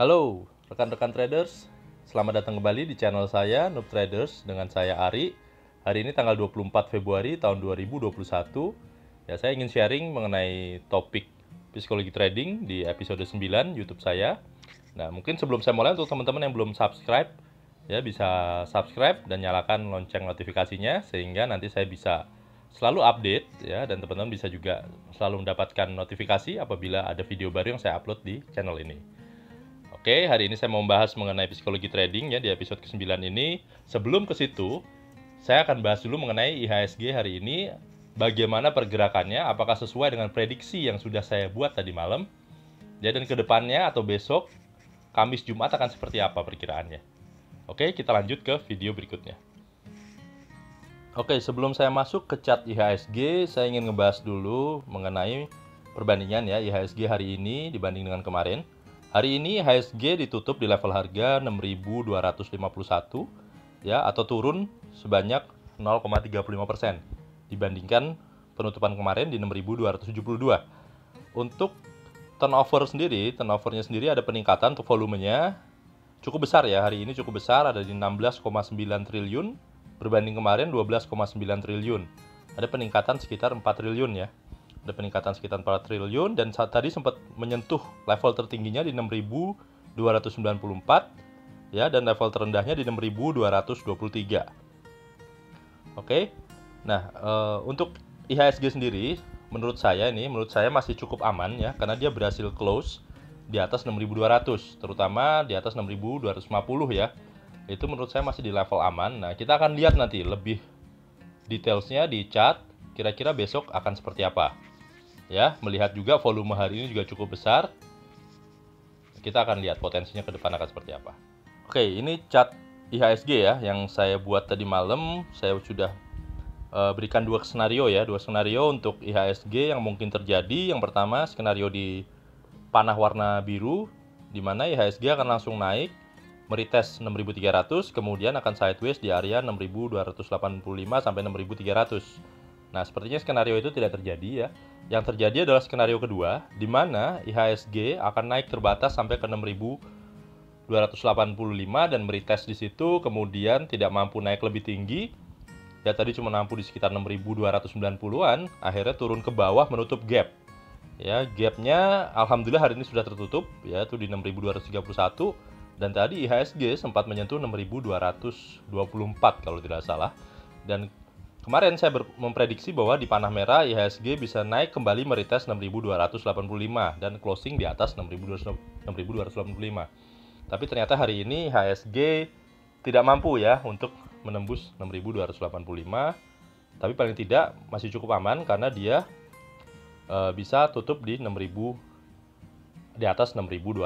Halo rekan-rekan traders, selamat datang kembali di channel saya Noob Traders dengan saya Ari. Hari ini tanggal 24 Februari tahun 2021. Ya, saya ingin sharing mengenai topik psikologi trading di episode 9 YouTube saya. Nah, mungkin sebelum saya mulai, untuk teman-teman yang belum subscribe, ya bisa subscribe dan nyalakan lonceng notifikasinya sehingga nanti saya bisa selalu update ya, dan teman-teman bisa juga selalu mendapatkan notifikasi apabila ada video baru yang saya upload di channel ini. Oke, hari ini saya mau membahas mengenai psikologi trading ya di episode ke-9 ini. Sebelum ke situ, saya akan bahas dulu mengenai IHSG hari ini. Bagaimana pergerakannya, apakah sesuai dengan prediksi yang sudah saya buat tadi malam. Ya, dan ke depannya atau besok, Kamis Jumat akan seperti apa perkiraannya. Oke, kita lanjut ke video berikutnya. Oke, sebelum saya masuk ke chart IHSG, saya ingin ngebahas dulu mengenai perbandingan ya IHSG hari ini dibanding dengan kemarin. Hari ini IHSG ditutup di level harga 6.251 ya, atau turun sebanyak 0,35% dibandingkan penutupan kemarin di 6.272. Untuk turnovernya sendiri ada peningkatan untuk volumenya cukup besar ya. Hari ini cukup besar, ada di 16,9 triliun berbanding kemarin 12,9 triliun. Ada peningkatan sekitar 4 triliun ya. Ada peningkatan sekitar 4 triliun dan saat tadi sempat menyentuh level tertingginya di 6.294 ya, dan level terendahnya di 6.223. Oke. Nah, untuk IHSG sendiri menurut saya masih cukup aman ya, karena dia berhasil close di atas 6.200, terutama di atas 6.250 ya. Itu menurut saya masih di level aman. Nah, kita akan lihat nanti lebih detailsnya di chart, kira-kira besok akan seperti apa. Ya, melihat juga volume hari ini juga cukup besar. Kita akan lihat potensinya ke depan akan seperti apa. Oke, ini chart IHSG ya yang saya buat tadi malam. Saya sudah berikan dua skenario untuk IHSG yang mungkin terjadi. Yang pertama, skenario di panah warna biru, di mana IHSG akan langsung naik meretest 6.300, kemudian akan sideways di area 6.285 sampai 6.300. Nah, sepertinya skenario itu tidak terjadi ya. Yang terjadi adalah skenario kedua, di mana IHSG akan naik terbatas sampai ke 6.285 dan meretest di situ, kemudian tidak mampu naik lebih tinggi. Ya, tadi cuma mampu di sekitar 6.290-an, akhirnya turun ke bawah menutup gap. Ya, gapnya alhamdulillah hari ini sudah tertutup, yaitu di 6.231, dan tadi IHSG sempat menyentuh 6.224 kalau tidak salah. Dan kemarin saya memprediksi bahwa di panah merah IHSG bisa naik kembali meretest 6.285 dan closing di atas 6.285. Tapi ternyata hari ini IHSG tidak mampu ya untuk menembus 6.285. Tapi paling tidak masih cukup aman karena dia bisa tutup di 6.000, di atas 6.200.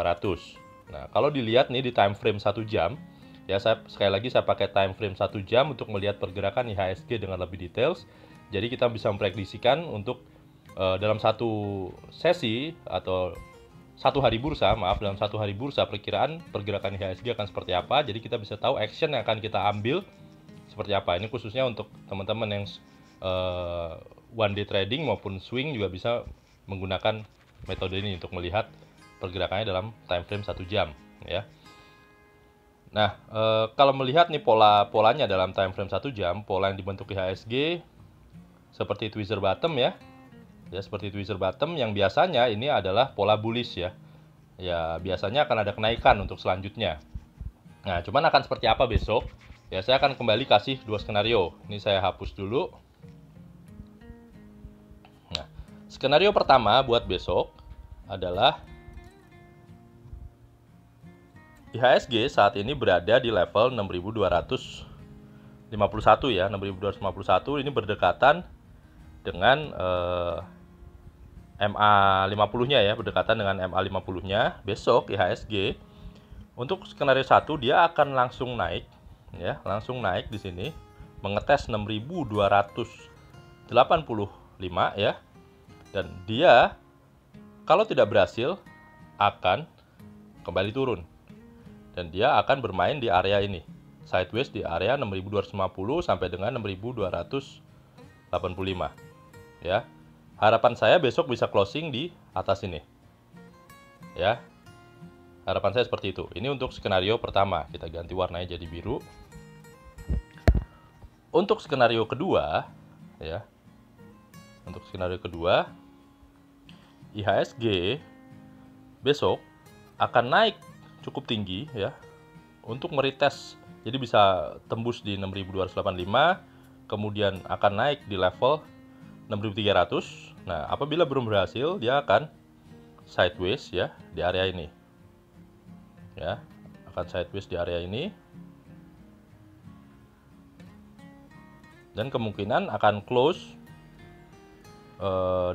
Nah, kalau dilihat nih di time frame 1 jam, ya sekali lagi saya pakai time frame 1 jam untuk melihat pergerakan IHSG dengan lebih details. Jadi kita bisa memprediksikan untuk dalam satu sesi atau dalam satu hari bursa perkiraan pergerakan IHSG akan seperti apa. Jadi kita bisa tahu action yang akan kita ambil seperti apa. Ini khususnya untuk teman-teman yang one day trading maupun swing juga bisa menggunakan metode ini untuk melihat pergerakannya dalam time frame 1 jam ya. Nah, kalau melihat nih polanya dalam time frame 1 jam, pola yang dibentuk IHSG seperti tweezer bottom ya. Ya, seperti tweezer bottom yang biasanya ini adalah pola bullish ya. Ya, biasanya akan ada kenaikan untuk selanjutnya. Nah, cuman akan seperti apa besok? Ya, saya akan kembali kasih dua skenario. Ini saya hapus dulu. Nah, skenario pertama buat besok adalah IHSG saat ini berada di level 6.251 ya. 6.251 ini berdekatan dengan MA50-nya ya, berdekatan dengan MA50-nya. Besok IHSG untuk skenario 1 dia akan langsung naik ya, langsung naik di sini mengetes 6.285 ya. Dan dia kalau tidak berhasil akan kembali turun. Dan dia akan bermain di area ini, sideways di area 6.250 sampai dengan 6.285 ya. Harapan saya besok bisa closing di atas ini ya. Harapan saya seperti itu. Ini untuk skenario pertama, kita ganti warnanya jadi biru. Untuk skenario kedua, ya. Untuk skenario kedua, IHSG besok akan naik cukup tinggi ya untuk meretest. Jadi bisa tembus di 6.285, kemudian akan naik di level 6.300. Nah, apabila belum berhasil, dia akan sideways ya di area ini. Ya, akan sideways di area ini. Dan kemungkinan akan close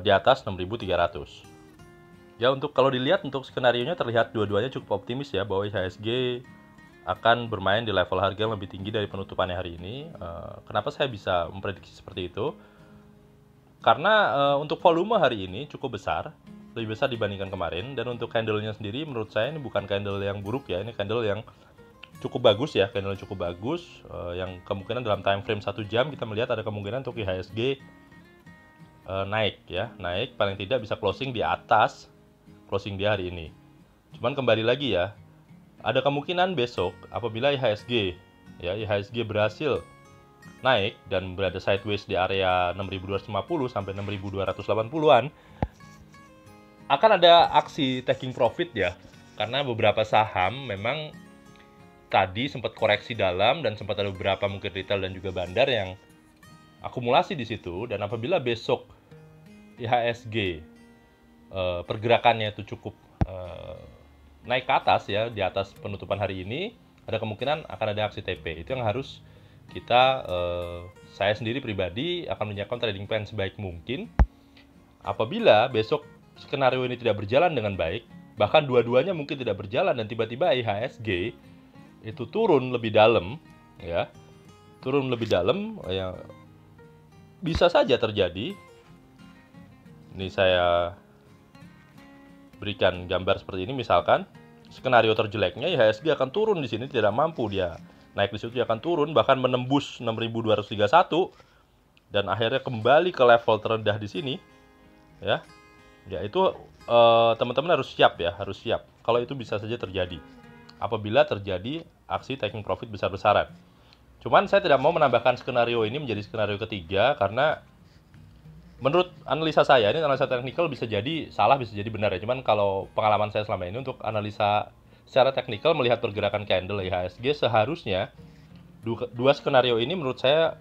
di atas 6.300. Ya, untuk kalau dilihat untuk skenarionya terlihat dua-duanya cukup optimis ya, bahwa IHSG akan bermain di level harga yang lebih tinggi dari penutupannya hari ini. Kenapa saya bisa memprediksi seperti itu? Karena untuk volume hari ini cukup besar, lebih besar dibandingkan kemarin. Dan untuk candle-nya sendiri menurut saya ini bukan candle yang buruk ya, ini candle yang cukup bagus ya, candle cukup bagus. Yang kemungkinan dalam time frame 1 jam kita melihat ada kemungkinan untuk IHSG naik ya, naik paling tidak bisa closing di atas closing dia hari ini. Cuman kembali lagi ya, ada kemungkinan besok apabila IHSG berhasil naik dan berada sideways di area 6.250 sampai 6.280-an, akan ada aksi taking profit ya. Karena beberapa saham memang tadi sempat koreksi dalam dan sempat ada beberapa mungkin retail dan juga bandar yang akumulasi di situ. Dan apabila besok IHSG pergerakannya itu cukup naik ke atas ya, di atas penutupan hari ini, ada kemungkinan akan ada aksi TP. Itu yang harus kita, saya sendiri pribadi akan menyiapkan trading plan sebaik mungkin. Apabila besok skenario ini tidak berjalan dengan baik, bahkan dua-duanya mungkin tidak berjalan dan tiba-tiba IHSG itu turun lebih dalam ya, turun lebih dalam ya, bisa saja terjadi. Ini saya berikan gambar seperti ini, misalkan skenario terjeleknya IHSG akan turun di sini, tidak mampu dia naik di situ, dia akan turun bahkan menembus 6.231 dan akhirnya kembali ke level terendah di sini ya. Ya itu teman-teman harus siap ya, harus siap kalau itu bisa saja terjadi apabila terjadi aksi taking profit besar-besaran. Cuman saya tidak mau menambahkan skenario ini menjadi skenario ketiga karena menurut analisa saya, ini analisa teknikal bisa jadi salah, bisa jadi benar ya. Cuman kalau pengalaman saya selama ini untuk analisa secara teknikal melihat pergerakan candle IHSG, seharusnya dua skenario ini menurut saya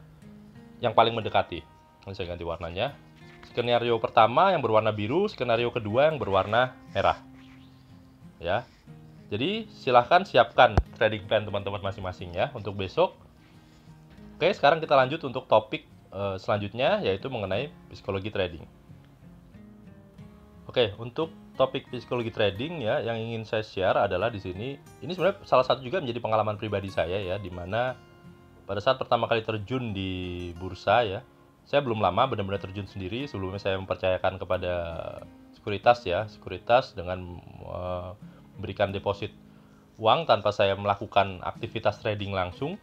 yang paling mendekati. Ini saya ganti warnanya. Skenario pertama yang berwarna biru, skenario kedua yang berwarna merah. Ya. Jadi silahkan siapkan trading plan teman-teman masing-masing ya untuk besok. Oke, sekarang kita lanjut untuk topik selanjutnya, yaitu mengenai psikologi trading. Oke, untuk topik psikologi trading ya, yang ingin saya share adalah di sini. Ini sebenarnya salah satu juga menjadi pengalaman pribadi saya ya, di mana pada saat pertama kali terjun di bursa ya, saya belum lama benar-benar terjun sendiri. Sebelumnya saya mempercayakan kepada sekuritas ya, sekuritas dengan memberikan deposit uang tanpa saya melakukan aktivitas trading langsung.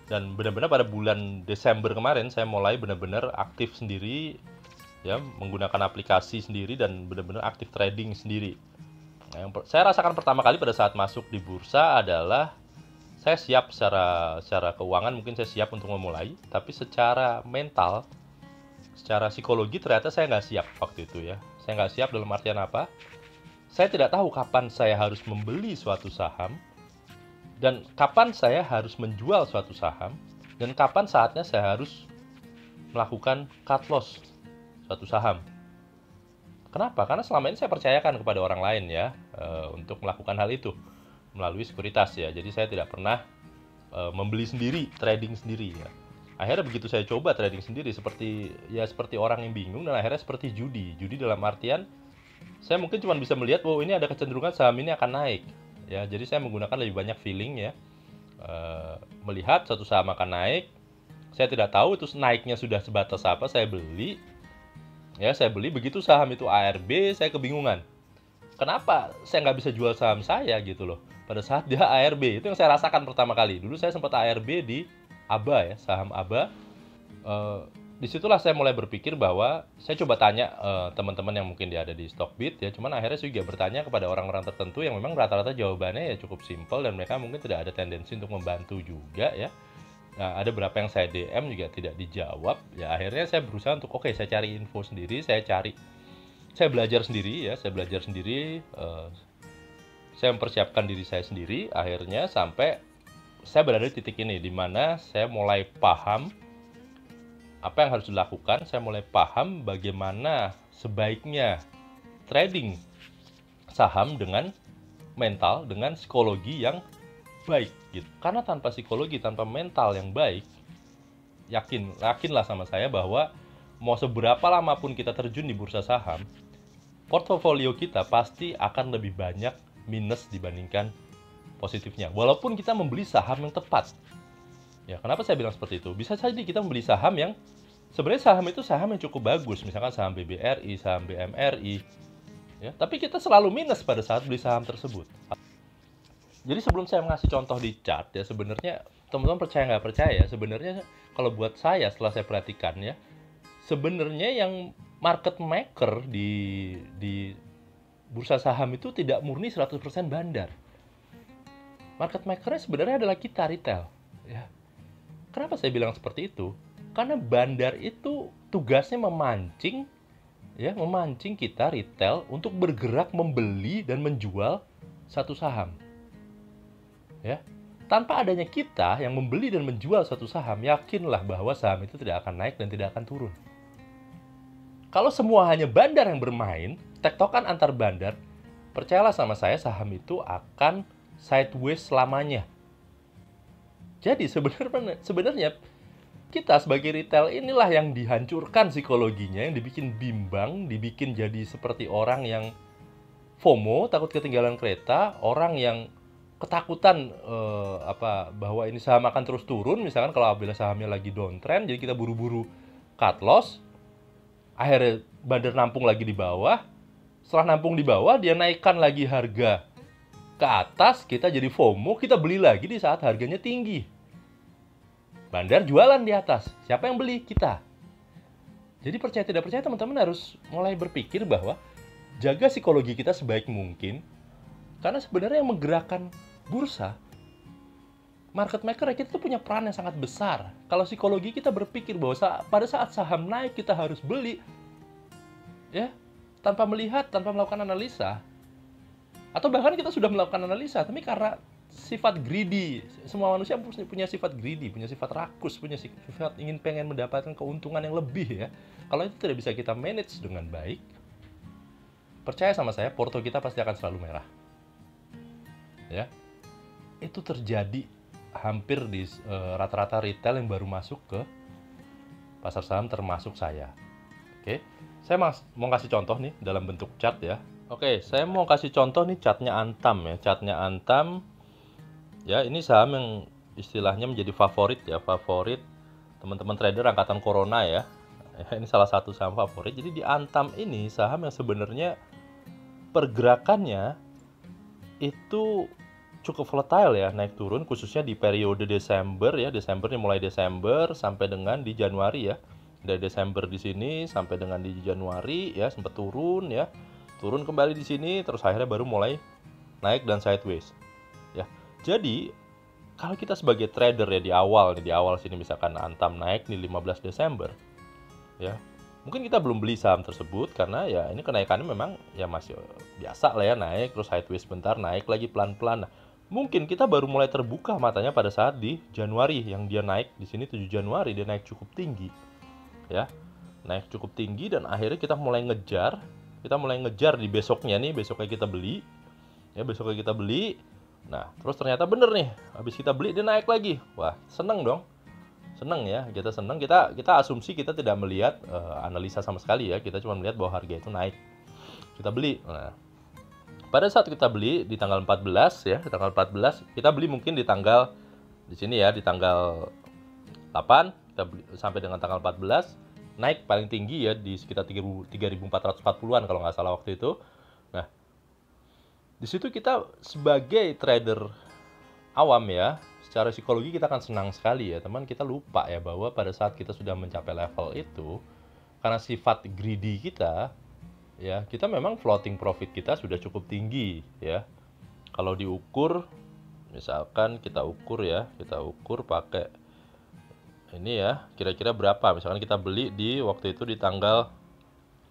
Dan benar-benar pada bulan Desember kemarin saya mulai benar-benar aktif sendiri ya, menggunakan aplikasi sendiri dan benar-benar aktif trading sendiri. Nah, yang saya rasakan pertama kali pada saat masuk di bursa adalah saya siap secara keuangan, mungkin saya siap untuk memulai, tapi secara mental, secara psikologi ternyata saya nggak siap waktu itu ya. Saya nggak siap dalam artian apa? Saya tidak tahu kapan saya harus membeli suatu saham, dan kapan saya harus menjual suatu saham, dan kapan saatnya saya harus melakukan cut loss suatu saham. Kenapa? Karena selama ini saya percayakan kepada orang lain ya, untuk melakukan hal itu melalui sekuritas ya. Jadi saya tidak pernah membeli sendiri, trading sendiri ya. Akhirnya begitu saya coba trading sendiri, seperti orang yang bingung, dan akhirnya seperti judi dalam artian saya mungkin cuma bisa melihat bahwa ini ada kecenderungan saham ini akan naik. Ya, jadi saya menggunakan lebih banyak feeling ya, melihat satu saham akan naik, saya tidak tahu itu naiknya sudah sebatas apa, saya beli, ya saya beli, begitu saham itu ARB, saya kebingungan, kenapa saya nggak bisa jual saham saya gitu loh, pada saat dia ARB, itu yang saya rasakan pertama kali. Dulu saya sempat ARB di ABA ya, saham ABA, Disitulah saya mulai berpikir bahwa saya coba tanya teman-teman yang mungkin dia ada di Stockbit ya, cuman akhirnya saya juga bertanya kepada orang-orang tertentu yang memang rata-rata jawabannya ya cukup simpel dan mereka mungkin tidak ada tendensi untuk membantu juga ya. Nah, ada beberapa yang saya DM juga tidak dijawab. Ya akhirnya saya berusaha untuk oke, saya cari info sendiri, saya belajar sendiri ya, saya mempersiapkan diri saya sendiri. Akhirnya sampai saya berada di titik ini di mana saya mulai paham apa yang harus dilakukan, saya mulai paham bagaimana sebaiknya trading saham dengan mental, dengan psikologi yang baik gitu. Karena tanpa psikologi, tanpa mental yang baik, yakinlah sama saya bahwa mau seberapa lama pun kita terjun di bursa saham, portofolio kita pasti akan lebih banyak minus dibandingkan positifnya. Walaupun kita membeli saham yang tepat. Ya, kenapa saya bilang seperti itu? Bisa saja kita membeli saham yang sebenarnya saham itu saham yang cukup bagus, misalkan saham BBRI, saham BMRI, ya. Tapi kita selalu minus pada saat beli saham tersebut. Jadi sebelum saya ngasih contoh di chart ya, sebenarnya teman-teman percaya nggak percaya, sebenarnya kalau buat saya setelah saya perhatikan ya, sebenarnya yang market maker di bursa saham itu tidak murni 100% bandar. Market makernya sebenarnya adalah kita retail, ya. Kenapa saya bilang seperti itu? Karena bandar itu tugasnya memancing kita retail untuk bergerak membeli dan menjual satu saham. Ya. Tanpa adanya kita yang membeli dan menjual satu saham, yakinlah bahwa saham itu tidak akan naik dan tidak akan turun. Kalau semua hanya bandar yang bermain, tektokan antar bandar, percayalah sama saya, saham itu akan sideways selamanya. Jadi sebenarnya kita sebagai retail inilah yang dihancurkan psikologinya, yang dibikin bimbang, dibikin jadi seperti orang yang FOMO, takut ketinggalan kereta, orang yang ketakutan bahwa ini saham akan terus turun, misalkan kalau apabila sahamnya lagi downtrend, jadi kita buru-buru cut loss, akhirnya bandar nampung lagi di bawah, setelah nampung di bawah dia naikkan lagi harga ke atas, kita jadi FOMO, kita beli lagi di saat harganya tinggi. Bandar jualan di atas. Siapa yang beli? Kita. Jadi percaya tidak percaya teman-teman harus mulai berpikir bahwa jaga psikologi kita sebaik mungkin. Karena sebenarnya yang menggerakkan bursa, market maker kita itu punya peran yang sangat besar. Kalau psikologi kita berpikir bahwa pada saat saham naik kita harus beli, ya, tanpa melihat, tanpa melakukan analisa. Atau bahkan kita sudah melakukan analisa, tapi karena sifat greedy, semua manusia punya sifat greedy, punya sifat rakus, punya sifat pengen mendapatkan keuntungan yang lebih ya. Kalau itu tidak bisa kita manage dengan baik, percaya sama saya, porto kita pasti akan selalu merah. Ya, itu terjadi hampir di rata-rata retail yang baru masuk ke pasar saham, termasuk saya. Oke, saya mau kasih contoh nih dalam bentuk chart ya. Oke, saya mau kasih contoh nih chartnya Antam ya, chartnya Antam. Ya, ini saham yang istilahnya menjadi favorit ya, favorit teman-teman trader angkatan corona ya. Ini salah satu saham favorit. Jadi di Antam ini saham yang sebenarnya pergerakannya itu cukup volatile ya, naik turun khususnya di periode Desember ya. Mulai Desember sampai dengan di Januari ya. Dari Desember di sini sampai dengan di Januari ya, sempat turun ya. Turun kembali di sini terus akhirnya baru mulai naik dan sideways. Ya. Jadi, kalau kita sebagai trader ya di awal sini misalkan Antam naik di 15 Desember. Ya. Mungkin kita belum beli saham tersebut karena ya ini kenaikannya memang ya masih biasa lah ya, naik terus sideways bentar, naik lagi pelan-pelan. Nah, mungkin kita baru mulai terbuka matanya pada saat di Januari yang dia naik di sini 7 Januari dia naik cukup tinggi. Ya. Naik cukup tinggi dan akhirnya kita mulai ngejar di besoknya kita beli. Ya, besoknya kita beli. Nah, terus ternyata bener nih, habis kita beli dia naik lagi. Wah, seneng dong. Seneng ya, kita seneng. Kita asumsi kita tidak melihat analisa sama sekali ya. Kita cuma melihat bahwa harga itu naik. Kita beli. Nah, pada saat kita beli di tanggal 14 ya, di tanggal 14 kita beli mungkin di tanggal di sini ya, di tanggal 8 kita beli, sampai dengan tanggal 14 naik paling tinggi ya di sekitar 3.440-an kalau nggak salah waktu itu. Nah, di situ kita sebagai trader awam ya, secara psikologi kita akan senang sekali ya, teman. Kita lupa ya bahwa pada saat kita sudah mencapai level itu, karena sifat greedy kita, ya, kita memang floating profit kita sudah cukup tinggi ya. Kalau diukur, misalkan kita ukur pakai ini ya, kira-kira berapa? Misalkan kita beli di waktu itu di tanggal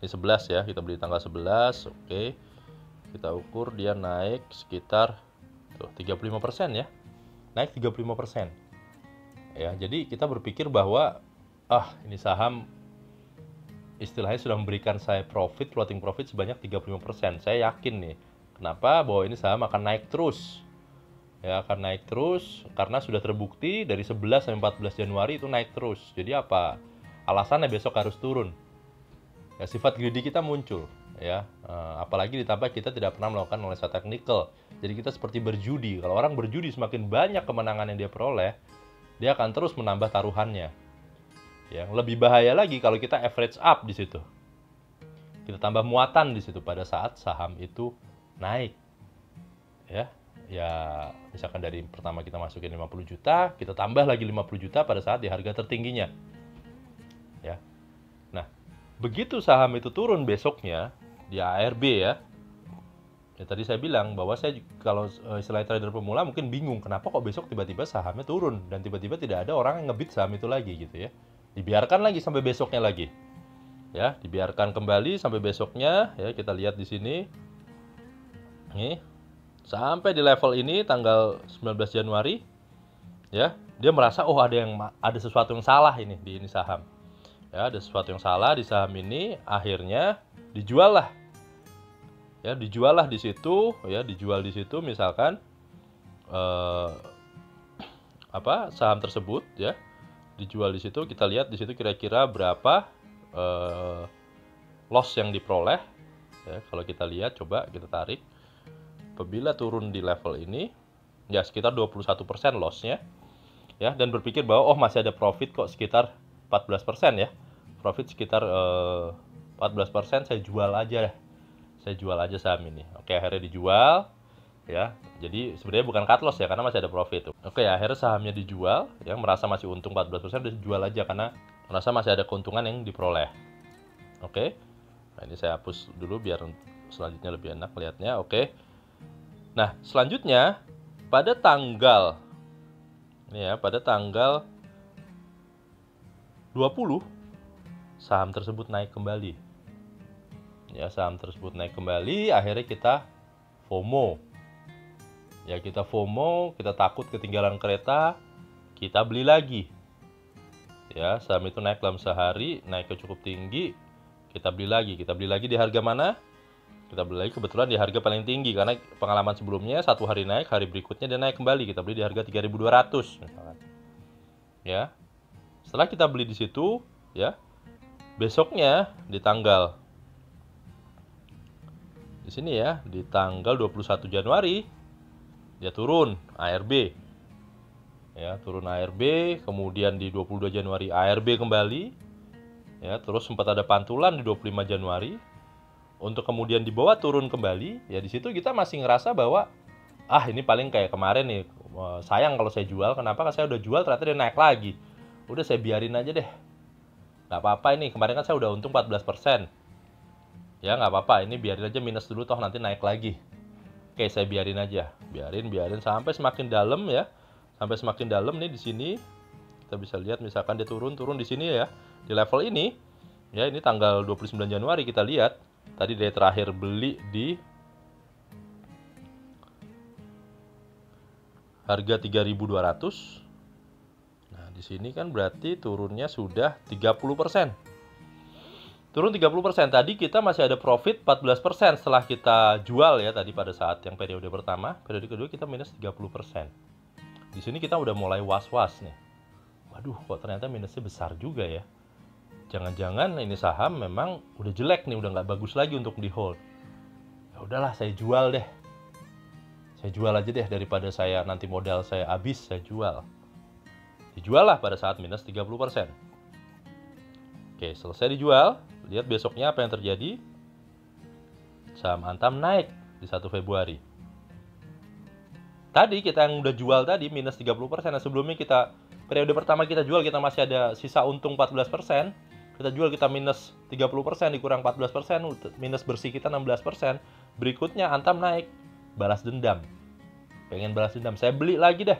11 ya, kita beli tanggal 11, oke. Kita ukur dia naik sekitar 35% ya. Naik 35%. Ya, jadi kita berpikir bahwa ini saham istilahnya sudah memberikan saya profit, floating profit sebanyak 35%. Saya yakin nih. Kenapa? Bahwa ini saham akan naik terus. Ya, akan naik terus karena sudah terbukti dari 11 sampai 14 Januari itu naik terus. Jadi apa? Alasannya besok harus turun. Ya, sifat greedy kita muncul ya, apalagi ditambah kita tidak pernah melakukan analisa teknikal. Jadi kita seperti berjudi. Kalau orang berjudi, semakin banyak kemenangan yang dia peroleh, dia akan terus menambah taruhannya. Yang lebih bahaya lagi kalau kita average up di situ, kita tambah muatan di situ pada saat saham itu naik ya. Ya, misalkan dari pertama kita masukin 50 juta, kita tambah lagi 50 juta pada saat di harga tertingginya ya. Nah, begitu saham itu turun besoknya di ARB ya, tadi saya bilang bahwa saya kalau istilah trader pemula mungkin bingung kenapa kok besok tiba-tiba sahamnya turun dan tiba-tiba tidak ada orang yang ngebit saham itu lagi gitu ya. Dibiarkan lagi sampai besoknya lagi ya, dibiarkan kembali sampai besoknya ya. Kita lihat di sini nih, sampai di level ini tanggal 19 Januari ya, dia merasa ada sesuatu yang salah ini di ini saham. Ya, ada sesuatu yang salah di saham ini, akhirnya dijual lah. Ya, dijual lah di situ, ya, dijual di situ misalkan saham tersebut ya. Dijual di situ, kita lihat di situ kira-kira berapa loss yang diperoleh. Ya, kalau kita lihat, coba kita tarik. Apabila turun di level ini, ya sekitar 21% lossnya. Ya, dan berpikir bahwa masih ada profit kok sekitar 14% ya. Profit sekitar 14%, saya jual aja. Saya jual aja saham ini. Oke, akhirnya dijual ya. Jadi sebenarnya bukan cut loss ya, karena masih ada profit. Oke, akhirnya sahamnya dijual ya, merasa masih untung 14%, dijual aja karena merasa masih ada keuntungan yang diperoleh. Oke. Nah, ini saya hapus dulu biar selanjutnya lebih enak lihatnya. Oke. Nah, selanjutnya pada tanggal 20 saham tersebut naik kembali. Ya, saham tersebut naik kembali, akhirnya kita FOMO. Ya, kita FOMO, kita takut ketinggalan kereta, kita beli lagi. Ya, saham itu naik dalam sehari, naik ke cukup tinggi, kita beli lagi. Kita beli lagi di harga mana? Kita beli lagi kebetulan di harga paling tinggi, karena pengalaman sebelumnya satu hari naik, hari berikutnya dia naik kembali. Kita beli di harga 3.200 misalkan. Ya. Setelah kita beli di situ, ya. Besoknya di sini ya, di tanggal 21 Januari dia turun ARB. Ya, turun ARB, kemudian di 22 Januari ARB kembali. Ya, terus sempat ada pantulan di 25 Januari. Untuk kemudian dibawa turun kembali, ya di situ kita masih ngerasa bahwa ini paling kayak kemarin nih. Sayang kalau saya jual, kenapa? Karena saya udah jual ternyata dia naik lagi. Udah saya biarin aja deh. Nggak apa-apa ini, kemarin kan saya udah untung 14%. Ya nggak apa-apa, ini biarin aja minus dulu, toh nanti naik lagi. Oke, saya biarin aja. Biarin sampai semakin dalam ya. Sampai semakin dalam nih di sini. Kita bisa lihat misalkan dia turun di sini ya. Di level ini. Ya, ini tanggal 29 Januari kita lihat. Tadi dia terakhir beli di harga 3.200. Nah, di sini kan berarti turunnya sudah 30%. Turun 30%. Tadi kita masih ada profit 14% setelah kita jual ya tadi pada saat yang periode pertama. Periode kedua kita minus 30%. Di sini kita udah mulai was-was nih. Waduh, kok ternyata minusnya besar juga ya. Jangan-jangan ini saham memang udah jelek nih, udah nggak bagus lagi untuk di hold. Ya udahlah, saya jual deh. Saya jual aja deh, daripada saya nanti modal saya habis, saya jual. Dijual lah pada saat minus 30%. Oke, selesai dijual. Lihat besoknya apa yang terjadi. Saham Antam naik di 1 Februari. Tadi kita yang udah jual tadi minus 30%. Nah, sebelumnya kita periode pertama kita jual, kita masih ada sisa untung 14%. Kita jual, kita minus 30%, dikurang 14%, minus bersih kita 16%. Berikutnya Antam naik, balas dendam. Pengen balas dendam, saya beli lagi dah.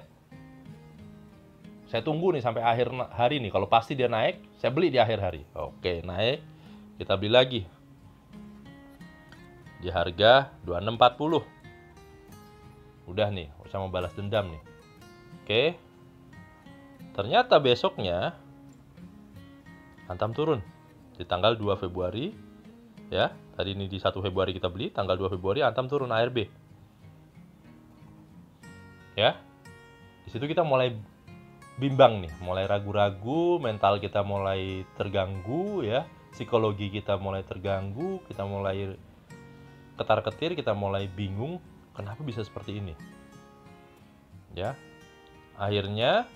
Saya tunggu nih sampai akhir hari nih, kalau pasti dia naik, saya beli di akhir hari. Oke, naik, kita beli lagi. Di harga 26.40. Udah nih, usah mau balas dendam nih. Oke. Ternyata besoknya Antam turun di tanggal 2 Februari. Ya, tadi ini di 1 Februari kita beli, tanggal 2 Februari Antam turun ARB. Ya. Di situ kita mulai bimbang nih, mulai ragu-ragu, mental kita mulai terganggu ya, psikologi kita mulai terganggu, kita mulai ketar-ketir, kita mulai bingung, kenapa bisa seperti ini? Ya. Akhirnya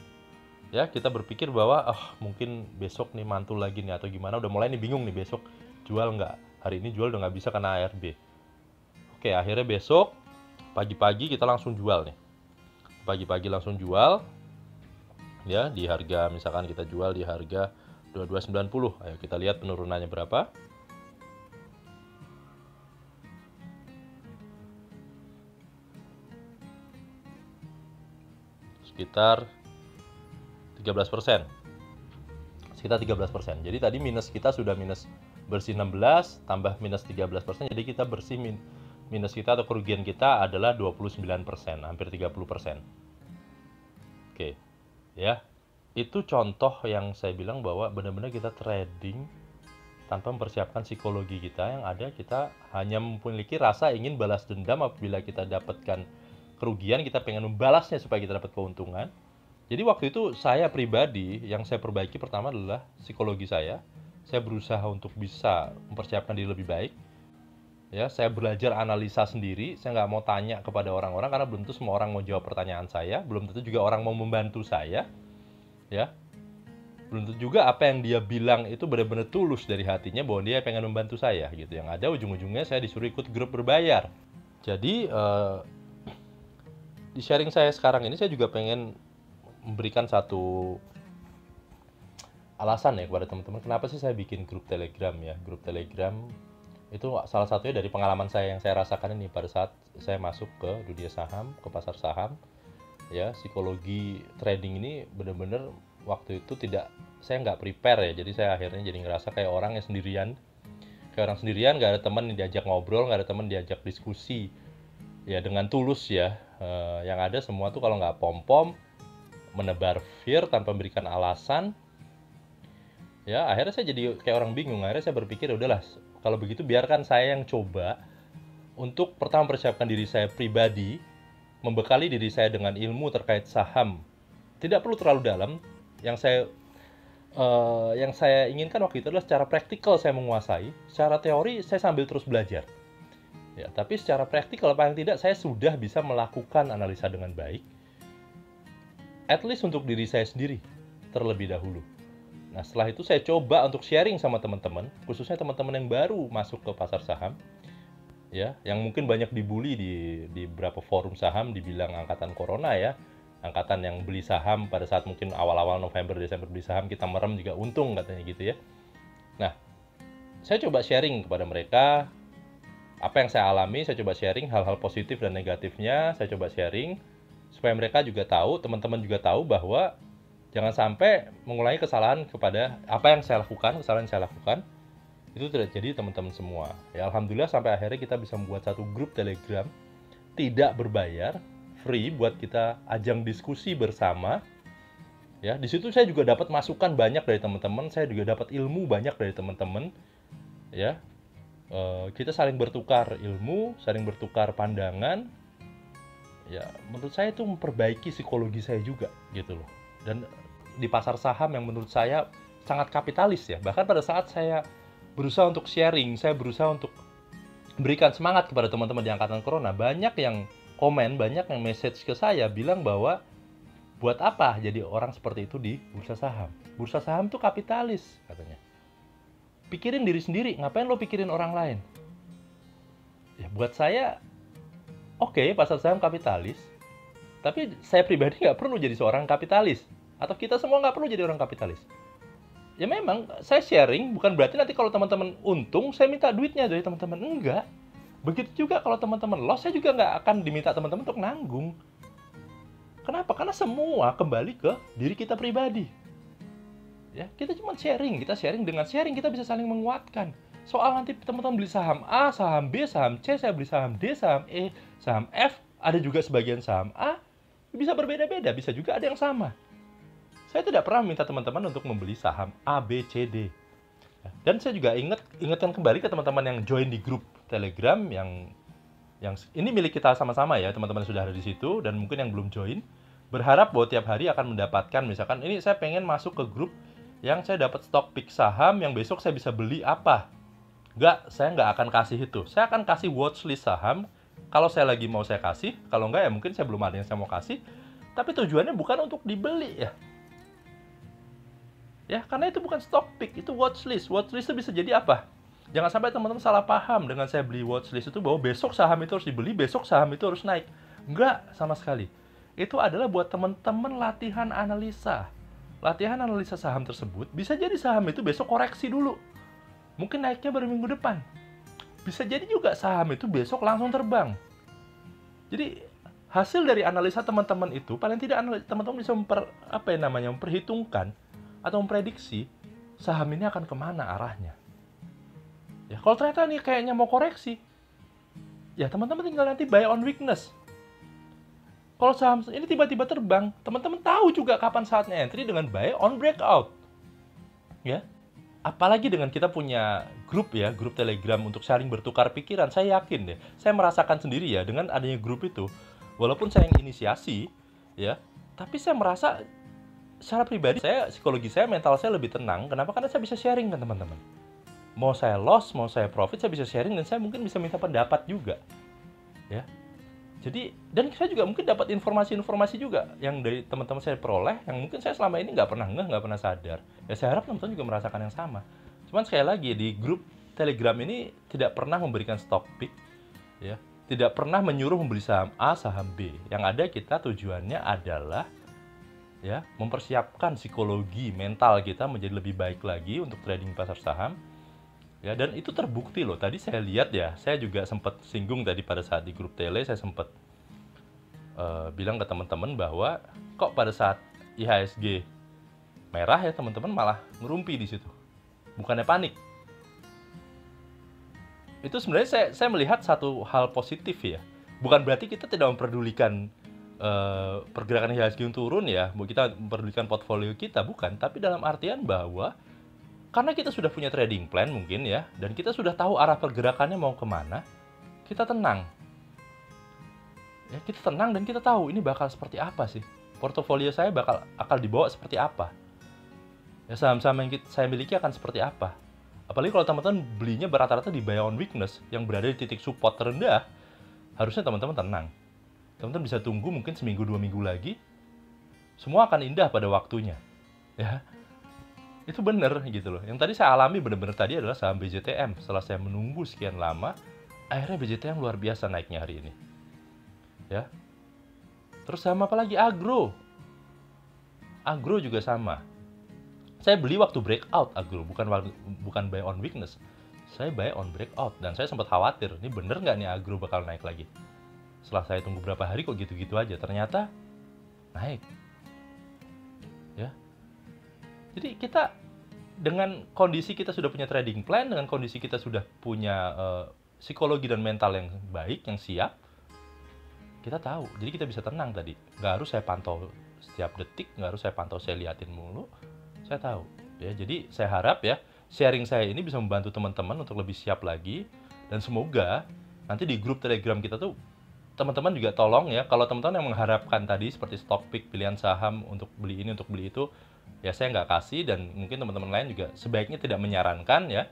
ya kita berpikir bahwa mungkin besok nih mantul lagi nih atau gimana, udah mulai nih bingung nih, besok jual nggak? Hari ini jual udah nggak bisa karena ARB. Oke, akhirnya besok pagi-pagi kita langsung jual nih. Pagi-pagi langsung jual. Ya, di harga misalkan kita jual di harga 22.90. Ayo kita lihat penurunannya berapa. Sekitar 13%. Sekitar 13%. Jadi tadi minus kita sudah minus bersih 16 tambah minus 13%. Jadi kita bersih minus kita atau kerugian kita adalah 29%, hampir 30%. Oke. Ya. Itu contoh yang saya bilang bahwa benar-benar kita trading tanpa mempersiapkan psikologi kita, yang ada kita hanya memiliki rasa ingin balas dendam apabila kita dapatkan kerugian, kita pengen membalasnya supaya kita dapat keuntungan. Jadi waktu itu saya pribadi yang saya perbaiki pertama adalah psikologi saya. Saya berusaha untuk bisa mempersiapkan diri lebih baik. Ya, saya belajar analisa sendiri. Saya nggak mau tanya kepada orang-orang karena belum tentu semua orang mau jawab pertanyaan saya. Belum tentu juga orang mau membantu saya. Ya, belum tentu juga apa yang dia bilang itu benar-benar tulus dari hatinya bahwa dia pengen membantu saya gitu. Yang ada ujung-ujungnya saya disuruh ikut grup berbayar. Jadi di sharing saya sekarang ini saya juga pengen memberikan satu alasan ya kepada teman-teman kenapa sih saya bikin grup Telegram ya. Grup Telegram itu salah satunya dari pengalaman saya yang saya rasakan ini pada saat saya masuk ke dunia saham, ke pasar saham. Ya, psikologi trading ini benar-benar waktu itu saya nggak prepare ya. Jadi saya akhirnya jadi ngerasa kayak orang yang sendirian. Kayak orang sendirian, nggak ada teman diajak ngobrol, nggak ada teman diajak diskusi. Ya dengan tulus ya. Yang ada semua tuh kalau nggak pom-pom, menebar fear tanpa memberikan alasan. Ya, akhirnya saya jadi kayak orang bingung. Akhirnya saya berpikir, udahlah, kalau begitu biarkan saya yang coba untuk pertama persiapkan diri saya pribadi, membekali diri saya dengan ilmu terkait saham. Tidak perlu terlalu dalam. Yang saya inginkan waktu itu adalah secara praktikal saya menguasai. Secara teori saya sambil terus belajar. Ya, tapi secara praktikal paling tidak saya sudah bisa melakukan analisa dengan baik. At least untuk diri saya sendiri terlebih dahulu. Nah, setelah itu saya coba untuk sharing sama teman-teman, khususnya teman-teman yang baru masuk ke pasar saham. Ya, yang mungkin banyak dibully di beberapa forum saham, dibilang angkatan corona ya. Angkatan yang beli saham pada saat mungkin awal-awal November, Desember beli saham, kita merem juga untung katanya gitu ya. Nah, saya coba sharing kepada mereka apa yang saya alami, saya coba sharing hal-hal positif dan negatifnya, saya coba sharing supaya mereka juga tahu, teman-teman juga tahu bahwa jangan sampai mengulangi kesalahan kepada apa yang saya lakukan, kesalahan yang saya lakukan itu tidak jadi teman-teman semua. Ya, alhamdulillah sampai akhirnya kita bisa membuat satu grup Telegram tidak berbayar, free buat kita ajang diskusi bersama. Ya, di situ saya juga dapat masukan banyak dari teman-teman, saya juga dapat ilmu banyak dari teman-teman. Ya, kita saling bertukar ilmu, saling bertukar pandangan. Ya, menurut saya itu memperbaiki psikologi saya juga gitu loh. Dan di pasar saham yang menurut saya sangat kapitalis ya. Bahkan pada saat saya berusaha untuk sharing, saya berusaha untuk berikan semangat kepada teman-teman di angkatan corona, banyak yang komen, banyak yang message ke saya bilang bahwa buat apa jadi orang seperti itu di bursa saham? Bursa saham itu kapitalis katanya. Pikirin diri sendiri, ngapain lo pikirin orang lain? Ya buat saya, oke, pasar saham kapitalis. Tapi saya pribadi nggak perlu jadi seorang kapitalis. Atau kita semua nggak perlu jadi orang kapitalis. Ya memang, saya sharing bukan berarti nanti kalau teman-teman untung, saya minta duitnya dari teman-teman. Enggak. Begitu juga kalau teman-teman loss, saya juga nggak akan diminta teman-teman untuk nanggung. Kenapa? Karena semua kembali ke diri kita pribadi. Ya, kita cuma sharing, dengan sharing kita bisa saling menguatkan. Soal nanti teman-teman beli saham A, saham B, saham C, saya beli saham D, saham E, saham F, ada juga sebagian saham A, bisa berbeda-beda, bisa juga ada yang sama. Saya tidak pernah minta teman-teman untuk membeli saham A, B, C, D. Dan saya juga ingatkan kembali ke teman-teman yang join di grup Telegram yang ini milik kita sama-sama ya, teman-teman sudah ada di situ dan mungkin yang belum join, berharap bahwa tiap hari akan mendapatkan, misalkan ini saya pengen masuk ke grup yang saya dapat stok pick saham yang besok saya bisa beli apa. Saya nggak akan kasih itu. Saya akan kasih watchlist saham. Kalau saya lagi mau saya kasih, kalau nggak ya mungkin saya belum ada yang saya mau kasih. Tapi tujuannya bukan untuk dibeli ya. Ya, karena itu bukan stock pick, itu watchlist. Watchlist itu bisa jadi apa? Jangan sampai teman-teman salah paham dengan saya beli watchlist itu bahwa besok saham itu harus dibeli, besok saham itu harus naik. Enggak, sama sekali. Itu adalah buat teman-teman latihan analisa. Latihan analisa saham tersebut, bisa jadi saham itu besok koreksi dulu. Mungkin naiknya baru minggu depan. Bisa jadi juga saham itu besok langsung terbang. Jadi, hasil dari analisa teman-teman itu, paling tidak teman-teman bisa memperhitungkan atau memprediksi saham ini akan kemana arahnya. Ya, kalau ternyata nih kayaknya mau koreksi, ya teman-teman tinggal nanti buy on weakness. Kalau saham ini tiba-tiba terbang, teman-teman tahu juga kapan saatnya entry dengan buy on breakout. Ya. Apalagi dengan kita punya grup ya, grup Telegram untuk saling bertukar pikiran, saya yakin deh. Saya merasakan sendiri ya dengan adanya grup itu. Walaupun saya yang inisiasi, ya, tapi saya merasa secara pribadi, psikologi saya, mental saya lebih tenang. Kenapa? Karena saya bisa sharing dengan teman-teman. Mau saya loss, mau saya profit, saya bisa sharing dan saya mungkin bisa minta pendapat juga. Ya. Jadi, dan saya juga mungkin dapat informasi-informasi juga yang dari teman-teman saya peroleh, yang mungkin saya selama ini nggak pernah sadar. Ya saya harap teman-teman juga merasakan yang sama. Cuman sekali lagi, di grup Telegram ini tidak pernah memberikan stock pick, ya, tidak pernah menyuruh membeli saham A, saham B. Yang ada kita tujuannya adalah ya mempersiapkan psikologi mental kita menjadi lebih baik lagi untuk trading pasar saham. Ya, dan itu terbukti loh. Tadi saya lihat ya, saya juga sempat singgung tadi pada saat di grup tele, saya sempat bilang ke teman-teman bahwa kok pada saat IHSG merah ya teman-teman malah ngerumpi di situ. Bukannya panik. Itu sebenarnya saya melihat satu hal positif ya. Bukan berarti kita tidak memperdulikan pergerakan IHSG yang turun ya, kita memperdulikan portfolio kita, bukan. Tapi dalam artian bahwa karena kita sudah punya trading plan mungkin ya, dan kita sudah tahu arah pergerakannya mau kemana, kita tenang. Ya, kita tenang dan kita tahu ini bakal seperti apa sih. Portofolio saya akan dibawa seperti apa. Ya, saham-saham yang saya miliki akan seperti apa. Apalagi kalau teman-teman belinya rata-rata di buy on weakness, yang berada di titik support terendah, harusnya teman-teman tenang. Teman-teman bisa tunggu mungkin seminggu, 2 minggu lagi, semua akan indah pada waktunya. Ya. Itu benar gitu loh. Yang tadi saya alami benar-benar tadi adalah saham BJTM. Setelah saya menunggu sekian lama, akhirnya BJTM luar biasa naiknya hari ini. Ya. Terus saham apa lagi? Agro. Agro juga sama. Saya beli waktu breakout agro, bukan buy on weakness. Saya buy on breakout dan saya sempat khawatir, ini bener nggak nih agro bakal naik lagi? Setelah saya tunggu berapa hari kok gitu-gitu aja, ternyata naik. Ya. Jadi kita dengan kondisi kita sudah punya trading plan, dengan kondisi kita sudah punya psikologi dan mental yang baik, yang siap, kita tahu. Jadi kita bisa tenang tadi. Nggak harus saya pantau setiap detik, nggak harus saya pantau, saya liatin mulu. Saya tahu. Ya, jadi saya harap ya, sharing saya ini bisa membantu teman-teman untuk lebih siap lagi. Dan semoga nanti di grup Telegram kita tuh, teman-teman juga tolong ya, kalau teman-teman yang mengharapkan tadi seperti stock pick, pilihan saham untuk beli ini, untuk beli itu, ya saya nggak kasih, dan mungkin teman-teman lain juga sebaiknya tidak menyarankan ya.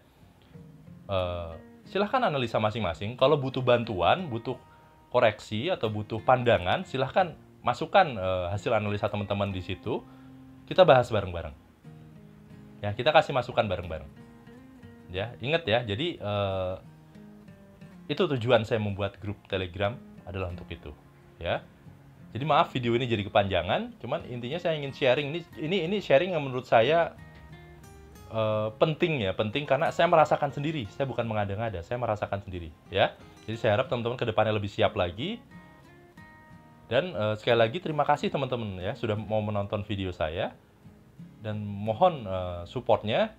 Silahkan analisa masing-masing. Kalau butuh bantuan, butuh koreksi atau butuh pandangan, silahkan masukkan hasil analisa teman-teman di situ. Kita bahas bareng-bareng. Ya, kita kasih masukan bareng-bareng. Ya, ingat ya. Jadi itu tujuan saya membuat grup Telegram adalah untuk itu. Ya. Jadi maaf video ini jadi kepanjangan, cuman intinya saya ingin sharing ini sharing yang menurut saya penting ya, penting karena saya merasakan sendiri, saya bukan mengada-ngada, saya merasakan sendiri ya. Jadi saya harap teman-teman kedepannya lebih siap lagi. Dan sekali lagi terima kasih teman-teman ya sudah mau menonton video saya, dan mohon supportnya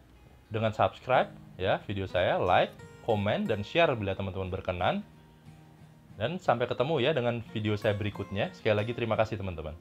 dengan subscribe ya video saya, like, komen, dan share bila teman-teman berkenan. Dan sampai ketemu ya dengan video saya berikutnya. Sekali lagi terima kasih teman-teman.